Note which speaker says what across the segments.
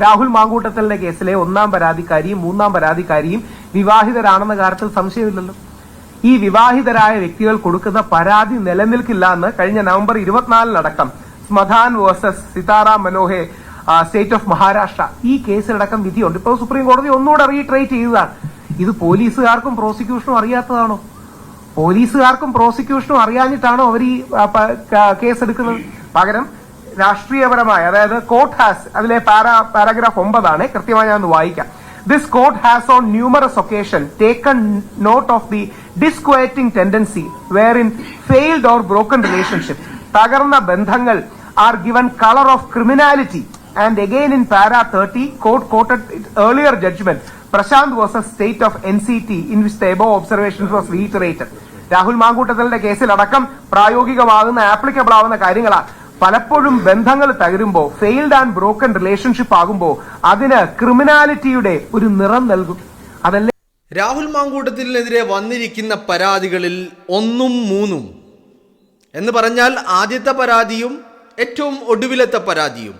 Speaker 1: രാഹുൽ മാങ്കൂട്ടത്തലിന്റെ കേസിലെ ഒന്നാം പരാതിക്കാരിയും മൂന്നാം പരാതിക്കാരിയും വിവാഹിതരാണെന്ന കാര്യത്തിൽ സംശയമില്ലല്ലോ. ഈ വിവാഹിതരായ വ്യക്തികൾ കൊടുക്കുന്ന പരാതി നിലനിൽക്കില്ല എന്ന് കഴിഞ്ഞ നവംബർ 24-നടക്കം സ്മധാൻ വേഴ്സസ് സീതാറാം മനോഹെ സ്റ്റേറ്റ് ഓഫ് മഹാരാഷ്ട്ര ഈ കേസിലടക്കം വിധിയുണ്ട്. ഇപ്പോൾ സുപ്രീം കോടതി ഒന്നുകൂടെ റീട്രേറ്റ് ചെയ്തതാണ്. ഇത് പോലീസുകാർക്കും പ്രോസിക്യൂഷനും അറിയാത്തതാണോ? പോലീസുകാർക്കും പ്രോസിക്യൂഷനും അറിയാഞ്ഞിട്ടാണോ അവർ ഈ കേസെടുക്കുന്നത്? പകരം രാഷ്ട്രീയപരമായ, അതായത് കോർട്ട് ഹാസ്, അതിലെ പാരാഗ്രാഫ് 9 കൃത്യമായി ഞാൻ ഒന്ന് വായിക്കാം. This court has on numerous occasions taken note of the disquieting tendency wherein failed or broken relationships, തകർന്ന ബന്ധങ്ങൾ are given color of criminality. And again in para 30, court quoted its earlier judgment, Prashant versus State of NCT, in which the above observations was reiterated. Rahul മാങ്കൂട്ടത്തലിന്റെ കേസിൽ അടക്കം പ്രായോഗികമാകുന്ന, applicable ആവുന്ന കാര്യങ്ങളാണ്. പലപ്പോഴും ബന്ധങ്ങൾ തകരുമ്പോൾ, failed and broken relationship ആകുമ്പോൾ അതിന് ക്രിമിനാലിറ്റിയുടെ ഒരു നിറം നൽകും. അതല്ലേ
Speaker 2: രാഹുൽ മാങ്കൂട്ടത്തിനെതിരെ വന്നിരിക്കുന്ന പരാതികളിൽ 1ഉം 3ഉം എന്ന് പറഞ്ഞാൽ ആദ്യത്തെ പരാതിയും ഏറ്റവും ഒടുവിലത്തെ പരാതിയും.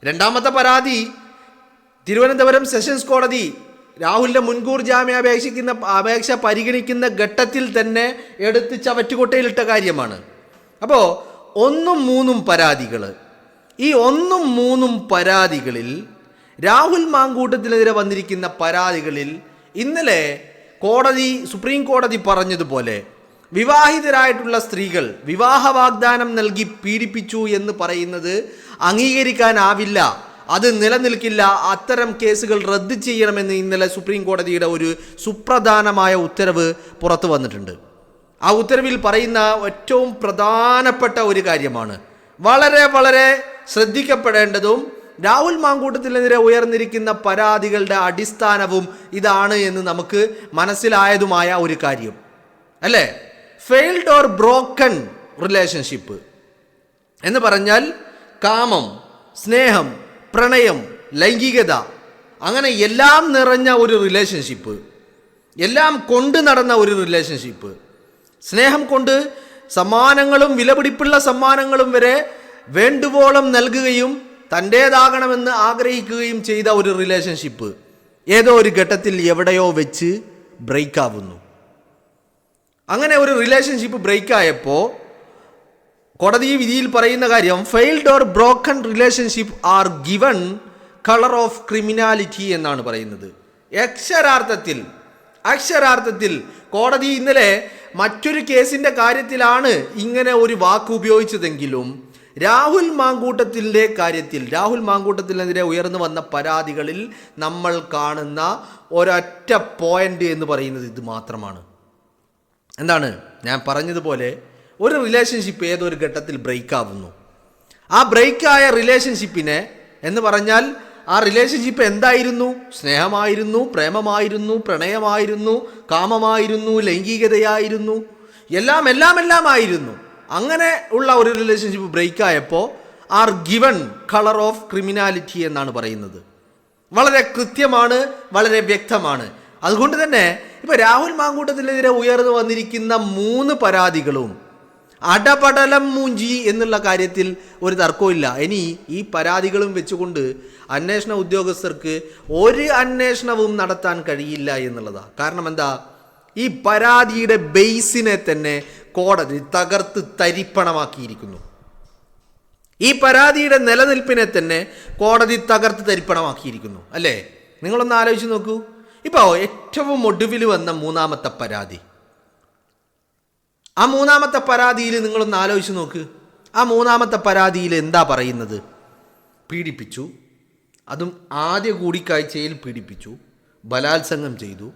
Speaker 2: രണ്ടാമത്തെ പരാതി തിരുവനന്തപുരം സെഷൻസ് കോടതി രാഹുലിന്റെ മുൻകൂർ അപേക്ഷ പരിഗണിക്കുന്ന ഘട്ടത്തിൽ തന്നെ എടുത്ത് ചവറ്റുകൊട്ടയിലിട്ട കാര്യമാണ്. അപ്പോൾ 1ഉം 3ഉം പരാതികൾ, ഈ 1ഉം 3ഉം പരാതികളിൽ, രാഹുൽ മാങ്കൂട്ടത്തിനെതിരെ വന്നിരിക്കുന്ന പരാതികളിൽ ഇന്നലെ സുപ്രീം കോടതി പറഞ്ഞതുപോലെ വിവാഹിതരായിട്ടുള്ള സ്ത്രീകൾ വിവാഹ വാഗ്ദാനം നൽകി പീഡിപ്പിച്ചു എന്ന് പറയുന്നത് അംഗീകരിക്കാനാവില്ല, അത് നിലനിൽക്കില്ല, അത്തരം കേസുകൾ റദ്ദ് ചെയ്യണമെന്ന് ഇന്നലെ സുപ്രീം കോടതിയുടെ ഒരു സുപ്രധാനമായ ഉത്തരവ് പുറത്തു വന്നിട്ടുണ്ട്. ആ ഉത്തരവിൽ പറയുന്ന ഏറ്റവും പ്രധാനപ്പെട്ട ഒരു കാര്യമാണ്, വളരെ വളരെ ശ്രദ്ധിക്കപ്പെടേണ്ടതും രാഹുൽ മാങ്കൂട്ടത്തിനെതിരെ ഉയർന്നിരിക്കുന്ന പരാതികളുടെ അടിസ്ഥാനവും ഇതാണ് എന്ന് നമുക്ക് മനസ്സിലായതുമായ ഒരു കാര്യം അല്ലേ. ഫെയിൽഡ് ഓർ ബ്രോക്കൺ റിലേഷൻഷിപ്പ് എന്ന് പറഞ്ഞാൽ കാമം, സ്നേഹം, പ്രണയം, ലൈംഗികത, അങ്ങനെ എല്ലാം നിറഞ്ഞ ഒരു റിലേഷൻഷിപ്പ്, എല്ലാം കൊണ്ടു നടന്ന ഒരു റിലേഷൻഷിപ്പ്, സ്നേഹം കൊണ്ട് സമ്മാനങ്ങളും വിലപിടിപ്പുള്ള സമ്മാനങ്ങളും വരെ വേണ്ടുവോളം നൽകുകയും തൻ്റേതാകണമെന്ന് ആഗ്രഹിക്കുകയും ചെയ്ത ഒരു റിലേഷൻഷിപ്പ് ഏതോ ഒരു ഘട്ടത്തിൽ എവിടെയോ വെച്ച് ബ്രേക്ക് ആവുന്നു. അങ്ങനെ ഒരു റിലേഷൻഷിപ്പ് ബ്രേക്കായപ്പോൾ കോടതി വിധിയിൽ പറയുന്ന കാര്യം, failed or broken relationship R given colour of criminality എന്നാണ് പറയുന്നത്. അക്ഷരാർത്ഥത്തിൽ കോടതി ഇന്നലെ മറ്റൊരു കേസിന്റെ കാര്യത്തിലാണ് ഇങ്ങനെ ഒരു വാക്ക് ഉപയോഗിച്ചതെങ്കിലും രാഹുൽ മാങ്കൂട്ടത്തിനെതിരെ ഉയർന്നു വന്ന പരാതികളിൽ നമ്മൾ കാണുന്ന ഒരൊറ്റ പോയിന്റ് എന്ന് പറയുന്നത് ഇത് മാത്രമാണ്. എന്താണ്? ഞാൻ പറഞ്ഞതുപോലെ ഒരു റിലേഷൻഷിപ്പ് ഏതൊരു ഘട്ടത്തിൽ ബ്രേക്ക് ആവുന്നു. ആ ബ്രേക്കായ റിലേഷൻഷിപ്പിനെ എന്ന് പറഞ്ഞാൽ ആ റിലേഷൻഷിപ്പ് എന്തായിരുന്നു? സ്നേഹമായിരുന്നു, പ്രേമമായിരുന്നു, പ്രണയമായിരുന്നു, കാമമായിരുന്നു, ലൈംഗികതയായിരുന്നു, എല്ലാം ആയിരുന്നു. അങ്ങനെ ഉള്ള ഒരു റിലേഷൻഷിപ്പ് ബ്രേക്കായപ്പോൾ are given colour of criminality എന്നാണ് പറയുന്നത്. വളരെ കൃത്യമാണ്, വളരെ വ്യക്തമാണ്. അതുകൊണ്ട് തന്നെ ഇപ്പോൾ രാഹുൽ മാങ്കൂട്ടത്തിനെതിരെ ഉയർന്നു വന്നിരിക്കുന്ന 3 പരാതികളും അടപടലം മൂഞ്ചി എന്നുള്ള കാര്യത്തിൽ ഒരു തർക്കമില്ല. ഇനി ഈ പരാതികളും വെച്ചുകൊണ്ട് അന്വേഷണ ഉദ്യോഗസ്ഥർക്ക് ഒരു അന്വേഷണവും നടത്താൻ കഴിയില്ല എന്നുള്ളതാണ്. കാരണം എന്താ? ഈ പരാതിയുടെ ബേസിനെ തന്നെ കോടതി തകർത്ത് തരിപ്പണമാക്കിയിരിക്കുന്നു. ഈ പരാതിയുടെ നിലനിൽപ്പിനെ തന്നെ കോടതി തകർത്ത് തരിപ്പണമാക്കിയിരിക്കുന്നു അല്ലേ? നിങ്ങളൊന്ന് ആലോചിച്ച് നോക്കൂ. ഇപ്പോൾ ഏറ്റവും ഒടുവിൽ വന്ന 3ാമത്തെ പരാതി, ആ 3ാമത്തെ പരാതിയിൽ നിങ്ങളൊന്ന് ആലോചിച്ച് നോക്ക്. ആ 3ാമത്തെ പരാതിയിൽ എന്താ പറയുന്നത്? പീഡിപ്പിച്ചു, അതും ആദ്യ കൂടിക്കാഴ്ചയിൽ പീഡിപ്പിച്ചു, ബലാത്സംഗം ചെയ്തു,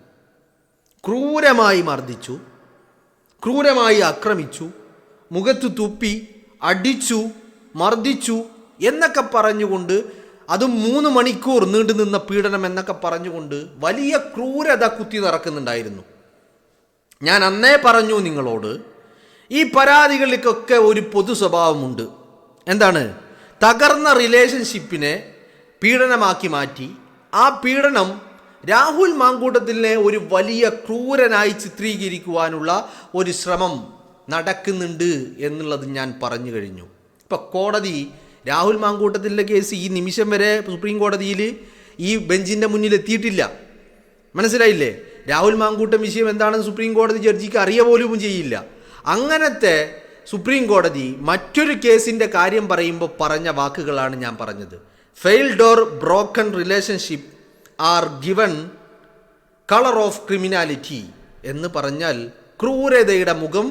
Speaker 2: ക്രൂരമായി മർദ്ദിച്ചു, ക്രൂരമായി ആക്രമിച്ചു, മുഖത്ത് തുപ്പി, അടിച്ചു, മർദ്ദിച്ചു എന്നൊക്കെ പറഞ്ഞുകൊണ്ട്, അതും 3 മണിക്കൂർ നീണ്ടു നിന്ന പീഡനം എന്നൊക്കെ പറഞ്ഞുകൊണ്ട് വലിയ ക്രൂരത കുത്തി നിറക്കുന്നുണ്ടായിരുന്നു. ഞാൻ അന്നേ പറഞ്ഞു നിങ്ങളോട്, ഈ പരാതികൾക്കൊക്കെ ഒരു പൊതു സ്വഭാവമുണ്ട്. എന്താണ്? തകർന്ന റിലേഷൻഷിപ്പിനെ പീഡനമാക്കി മാറ്റി ആ പീഡനം രാഹുൽ മാങ്കൂട്ടത്തിനെ ഒരു വലിയ ക്രൂരനായി ചിത്രീകരിക്കുവാനുള്ള ഒരു ശ്രമം നടക്കുന്നുണ്ട് എന്നുള്ളത് ഞാൻ പറഞ്ഞു കഴിഞ്ഞു. ഇപ്പം കോടതി രാഹുൽ മാങ്കൂട്ടത്തിൻ്റെ കേസ് ഈ നിമിഷം വരെ സുപ്രീം കോടതിയിൽ ഈ ബെഞ്ചിൻ്റെ മുന്നിൽ എത്തിയിട്ടില്ല. മനസ്സിലായില്ലേ? രാഹുൽ മാങ്കൂട്ടം വിഷയം എന്താണെന്ന് സുപ്രീം കോടതി ജഡ്ജിക്ക് അറിയ പോലും ചെയ്യില്ല. അങ്ങനത്തെ സുപ്രീം കോടതി മറ്റൊരു കേസിൻ്റെ കാര്യം പറയുമ്പോൾ പറഞ്ഞ വാക്കുകളാണ് ഞാൻ പറഞ്ഞത്. Failed or broken relationship R given colour of criminality എന്ന് പറഞ്ഞാൽ ക്രൂരതയുടെ മുഖം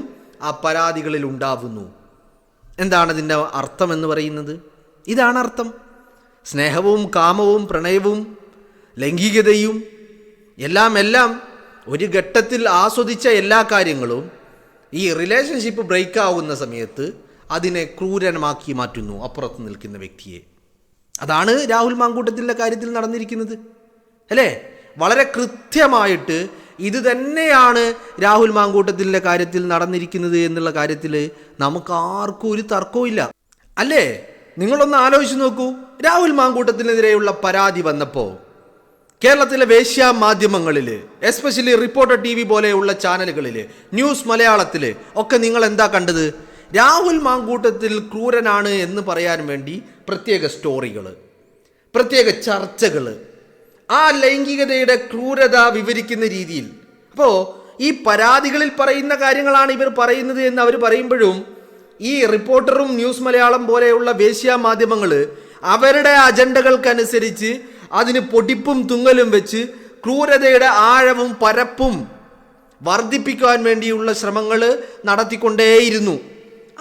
Speaker 2: ആ പരാതികളിൽ ഉണ്ടാവുന്നു. എന്താണ് ഇതിൻ്റെ അർത്ഥം എന്ന് പറയുന്നത്? ഇതാണ് അർത്ഥം. സ്നേഹവും കാമവും പ്രണയവും ലൈംഗികതയും എല്ലാം ഒരു ഘട്ടത്തിൽ ആസ്വദിച്ച എല്ലാ കാര്യങ്ങളും ഈ റിലേഷൻഷിപ്പ് ബ്രേക്ക് ആവുന്ന സമയത്ത് അതിനെ ക്രൂരമാക്കി മാറ്റുന്നു അപ്പുറത്ത് നിൽക്കുന്ന വ്യക്തിയെ. അതാണ് രാഹുൽ മാങ്കൂട്ടത്തിൻ്റെ കാര്യത്തിൽ നടന്നിരിക്കുന്നത്, അല്ലേ? വളരെ കൃത്യമായിട്ട് ഇത് തന്നെയാണ് രാഹുൽ മാങ്കൂട്ടത്തിൻ്റെ കാര്യത്തിൽ നടന്നിരിക്കുന്നത് എന്നുള്ള കാര്യത്തിൽ നമുക്ക് ആർക്കും ഒരു തർക്കവും അല്ലേ? നിങ്ങളൊന്ന് ആലോചിച്ച് നോക്കൂ. രാഹുൽ മാങ്കൂട്ടത്തിനെതിരെയുള്ള പരാതി വന്നപ്പോൾ കേരളത്തിലെ വേശ്യാ മാധ്യമങ്ങളിൽ, എസ്പെഷ്യലി റിപ്പോർട്ടർ TV പോലെയുള്ള ചാനലുകളിൽ, ന്യൂസ് മലയാളത്തിൽ ഒക്കെ നിങ്ങൾ എന്താ കണ്ടത്? രാഹുൽ മാങ്കൂട്ടത്തിൽ ക്രൂരനാണ് എന്ന് പറയാൻ വേണ്ടി പ്രത്യേക സ്റ്റോറികൾ, പ്രത്യേക ചർച്ചകൾ, ആ ലൈംഗികതയുടെ ക്രൂരത വിവരിക്കുന്ന രീതിയിൽ. അപ്പോൾ ഈ പരാതികളിൽ പറയുന്ന കാര്യങ്ങളാണ് ഇവർ പറയുന്നത് എന്ന് അവർ പറയുമ്പോഴും ഈ റിപ്പോർട്ടറും ന്യൂസ് മലയാളം പോലെയുള്ള വേശ്യാ മാധ്യമങ്ങൾ അവരുടെ അജണ്ടകൾക്കനുസരിച്ച് അതിന് പൊടിപ്പും തുങ്ങലും വെച്ച് ക്രൂരതയുടെ ആഴവും പരപ്പും വർദ്ധിപ്പിക്കാൻ വേണ്ടിയുള്ള ശ്രമങ്ങൾ നടത്തിക്കൊണ്ടേയിരുന്നു.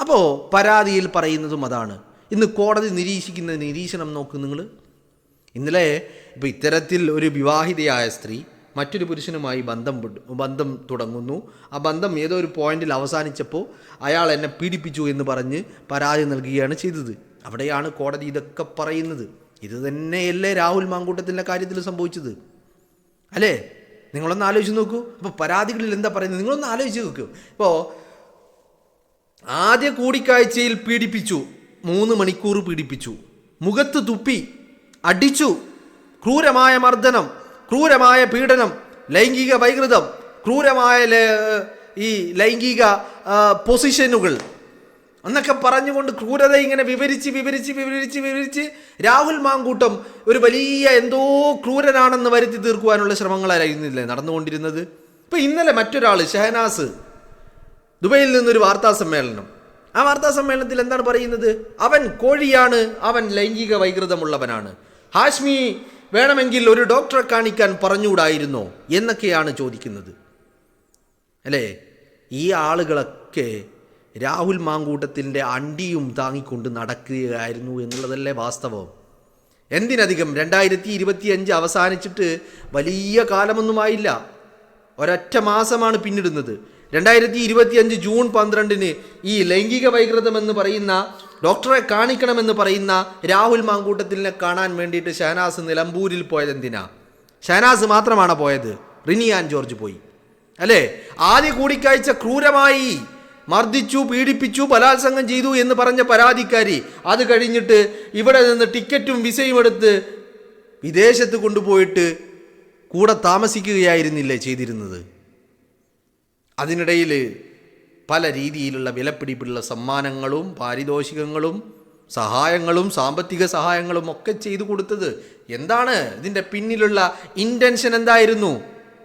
Speaker 2: അപ്പോൾ പരാതിയിൽ പറയുന്നതും അതാണ്. ഇന്ന് കോടതി നിരീക്ഷിക്കുന്ന നിരീക്ഷണം നോക്ക് നിങ്ങൾ. ഇന്നലെ ഇപ്പോൾ ഇത്തരത്തിൽ ഒരു വിവാഹിതയായ സ്ത്രീ മറ്റൊരു പുരുഷനുമായി ബന്ധം തുടങ്ങുന്നു. ആ ബന്ധം ഏതോ ഒരു പോയിന്റിൽ അവസാനിച്ചപ്പോൾ അയാൾ എന്നെ പീഡിപ്പിച്ചു എന്ന് പറഞ്ഞ് പരാതി നൽകുകയാണ് ചെയ്തത്. അവിടെയാണ് കോടതി ഇതൊക്കെ പറയുന്നത്. ഇത് തന്നെയല്ലേ രാഹുൽ മാങ്കൂട്ടത്തിൻ്റെ കാര്യത്തിൽ സംഭവിച്ചത്, അല്ലേ? നിങ്ങളൊന്ന് ആലോചിച്ച് നോക്കൂ. അപ്പോൾ പരാതികളിൽ എന്താ പറയുന്നത് നിങ്ങളൊന്ന് ആലോചിച്ച് നോക്കൂ. ഇപ്പോൾ ആദ്യ കൂടിക്കാഴ്ചയിൽ പീഡിപ്പിച്ചു, 3 മണിക്കൂർ പീഡിപ്പിച്ചു, മുഖത്ത് തുപ്പി, അടിച്ചു, ക്രൂരമായ മർദ്ദനം, ക്രൂരമായ പീഡനം, ലൈംഗിക വൈകൃതം, ക്രൂരമായ ഈ ലൈംഗിക പൊസിഷനുകൾ എന്നൊക്കെ പറഞ്ഞുകൊണ്ട് ക്രൂരത ഇങ്ങനെ വിവരിച്ച് രാഹുൽ മാങ്കൂട്ടം ഒരു വലിയ എന്തോ ക്രൂരനാണെന്ന് വരുത്തി തീർക്കുവാനുള്ള ശ്രമങ്ങളായിരുന്നില്ലേ നടന്നുകൊണ്ടിരുന്നത്. ഇപ്പം ഇന്നലെ മറ്റൊരാൾ ഷഹനാസ് ദുബൈയിൽ നിന്നൊരു വാർത്താ സമ്മേളനം. ആ വാർത്താ സമ്മേളനത്തിൽ എന്താണ് പറയുന്നത്? അവൻ കോഴിയാണ്, അവൻ ലൈംഗിക വൈകൃതമുള്ളവനാണ്, ഹാഷ്മി വേണമെങ്കിൽ ഒരു ഡോക്ടറെ കാണിക്കാൻ പറഞ്ഞുകൂടായിരുന്നോ എന്നൊക്കെയാണ് ചോദിക്കുന്നത്, അല്ലേ? ഈ ആളുകളൊക്കെ രാഹുൽ മാങ്കൂട്ടത്തിൻ്റെ അണ്ടിയും താങ്ങിക്കൊണ്ട് നടക്കുകയായിരുന്നു എന്നുള്ളതല്ലേ വാസ്തവം. എന്തിനധികം 2025 അവസാനിച്ചിട്ട് വലിയ കാലമൊന്നുമായില്ല, ഒരൊറ്റ മാസമാണ് പിന്നിടുന്നത്. 2025 ജൂൺ 12 ഈ ലൈംഗിക വൈകൃതം എന്ന് പറയുന്ന, ഡോക്ടറെ കാണിക്കണമെന്ന് പറയുന്ന രാഹുൽ മാങ്കൂട്ടത്തിനെ കാണാൻ വേണ്ടിയിട്ട് ഷഹനാസ് നിലമ്പൂരിൽ പോയത് എന്തിനാ? ഷഹനാസ് മാത്രമാണ് പോയത്, റിനി ആൻഡ് ജോർജ് പോയി, അല്ലേ? ആദ്യ കൂടിക്കാഴ്ച ക്രൂരമായി മർദ്ദിച്ചു, പീഡിപ്പിച്ചു, ബലാത്സംഗം ചെയ്തു എന്ന് പറഞ്ഞ പരാതിക്കാരി അത് കഴിഞ്ഞിട്ട് ഇവിടെ നിന്ന് ടിക്കറ്റും വിസയും എടുത്ത് വിദേശത്ത് കൊണ്ടുപോയിട്ട് കൂടെ താമസിക്കുകയായിരുന്നില്ലേ ചെയ്തിരുന്നത്? അതിനിടയിൽ പല രീതിയിലുള്ള വിലപിടിപ്പുള്ള സമ്മാനങ്ങളും പാരിതോഷികങ്ങളും സഹായങ്ങളും സാമ്പത്തിക സഹായങ്ങളും ഒക്കെ ചെയ്തു കൊടുത്തത്. എന്താണ് ഇതിൻ്റെ പിന്നിലുള്ള ഇൻറ്റൻഷൻ? എന്തായിരുന്നു?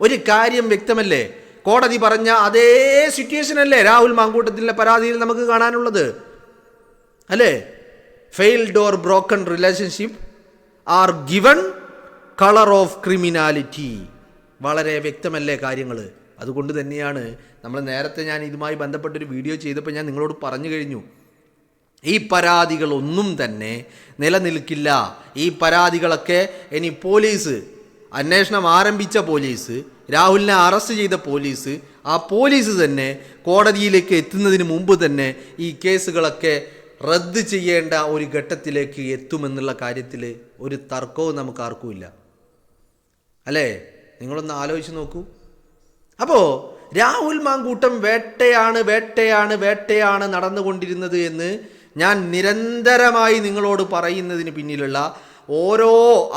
Speaker 2: ഒരു കാര്യം വ്യക്തമല്ലേ? കോടതി പറഞ്ഞ അതേ സിറ്റുവേഷൻ അല്ലേ രാഹുൽ മാങ്കൂട്ടത്തിൻ്റെ പരാതിയിൽ നമുക്ക് കാണാനുള്ളത്, അല്ലേ? Failed or broken relationship R given colour of criminality. വളരെ വ്യക്തമല്ലേ കാര്യങ്ങൾ? അതുകൊണ്ട് തന്നെയാണ് നമ്മൾ നേരത്തെ ഞാൻ ഇതുമായി ബന്ധപ്പെട്ടൊരു വീഡിയോ ചെയ്തപ്പോൾ ഞാൻ നിങ്ങളോട് പറഞ്ഞു കഴിഞ്ഞു, ഈ പരാതികളൊന്നും തന്നെ നിലനിൽക്കില്ല. ഈ പരാതികളൊക്കെ ഇനി പോലീസ്, അന്വേഷണം ആരംഭിച്ച പോലീസ്, രാഹുലിനെ അറസ്റ്റ് ചെയ്ത പോലീസ്, ആ പോലീസ് തന്നെ കോടതിയിലേക്ക് എത്തുന്നതിന് മുമ്പ് തന്നെ ഈ കേസുകളൊക്കെ റദ്ദ് ചെയ്യേണ്ട ഒരു ഘട്ടത്തിലേക്ക് എത്തുമെന്നുള്ള കാര്യത്തിൽ ഒരു തർക്കവും നമുക്ക് ആർക്കുമില്ല, അല്ലേ? നിങ്ങളൊന്ന് ആലോചിച്ച് നോക്കൂ. അപ്പോൾ രാഹുൽ മാങ്കൂട്ടം വേട്ടയാണ് നടന്നുകൊണ്ടിരുന്നത് എന്ന് ഞാൻ നിരന്തരമായി നിങ്ങളോട് പറയുന്നതിന് പിന്നിലുള്ള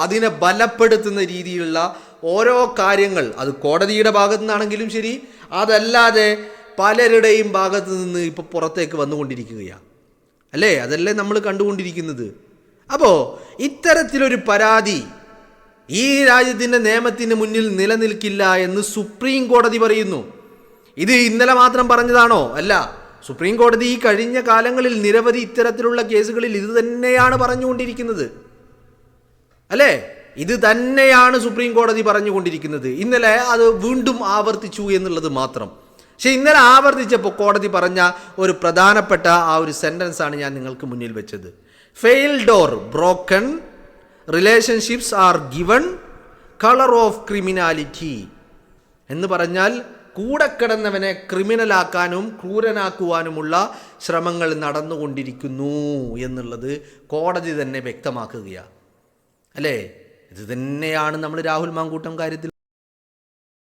Speaker 2: അതിനെ ബലപ്പെടുത്തുന്ന രീതിയിലുള്ള ഓരോ കാര്യങ്ങൾ, അത് കോടതിയുടെ ഭാഗത്തു നിന്നാണെങ്കിലും ശരി, അതല്ലാതെ പലരുടെയും ഭാഗത്തു നിന്ന് ഇപ്പോൾ പുറത്തേക്ക് വന്നുകൊണ്ടിരിക്കുകയാണ്, അല്ലേ? അതല്ലേ നമ്മൾ കണ്ടുകൊണ്ടിരിക്കുന്നത്. അപ്പോൾ ഇത്തരത്തിലൊരു പരാതി ഈ രാജ്യത്തിൻ്റെ നിയമത്തിന് മുന്നിൽ നിലനിൽക്കില്ല എന്ന് സുപ്രീം കോടതി പറയുന്നു. ഇത് ഇന്നലെ മാത്രം പറഞ്ഞതാണോ? അല്ല. സുപ്രീം കോടതി ഈ കഴിഞ്ഞ കാലങ്ങളിൽ നിരവധി ഇത്തരത്തിലുള്ള കേസുകളിൽ ഇത് തന്നെയാണ് പറഞ്ഞുകൊണ്ടിരിക്കുന്നത്. അല്ലേ? ഇത് തന്നെയാണ് സുപ്രീം കോടതി പറഞ്ഞുകൊണ്ടിരിക്കുന്നത്. ഇന്നലെ അത് വീണ്ടും ആവർത്തിച്ചു എന്നുള്ളത് മാത്രം. പക്ഷെ ഇന്നലെ ആവർത്തിച്ചപ്പോൾ കോടതി പറഞ്ഞ ഒരു പ്രധാനപ്പെട്ട ആ ഒരു സെൻറ്റൻസ് ആണ് ഞാൻ നിങ്ങൾക്ക് മുന്നിൽ വെച്ചത്. Failed or broken relationships R given colour of criminality എന്ന് പറഞ്ഞാൽ കൂടെ കിടന്നവനെ ക്രിമിനലാക്കാനും ക്രൂരനാക്കുവാനുമുള്ള ശ്രമങ്ങൾ നടന്നുകൊണ്ടിരിക്കുന്നു എന്നുള്ളത് കോടതി തന്നെ വ്യക്തമാക്കുകയാണ്. അല്ലേ? ഇത് തന്നെയാണ് നമ്മൾ രാഹുൽ മാങ്കൂട്ടം കാര്യത്തിൽ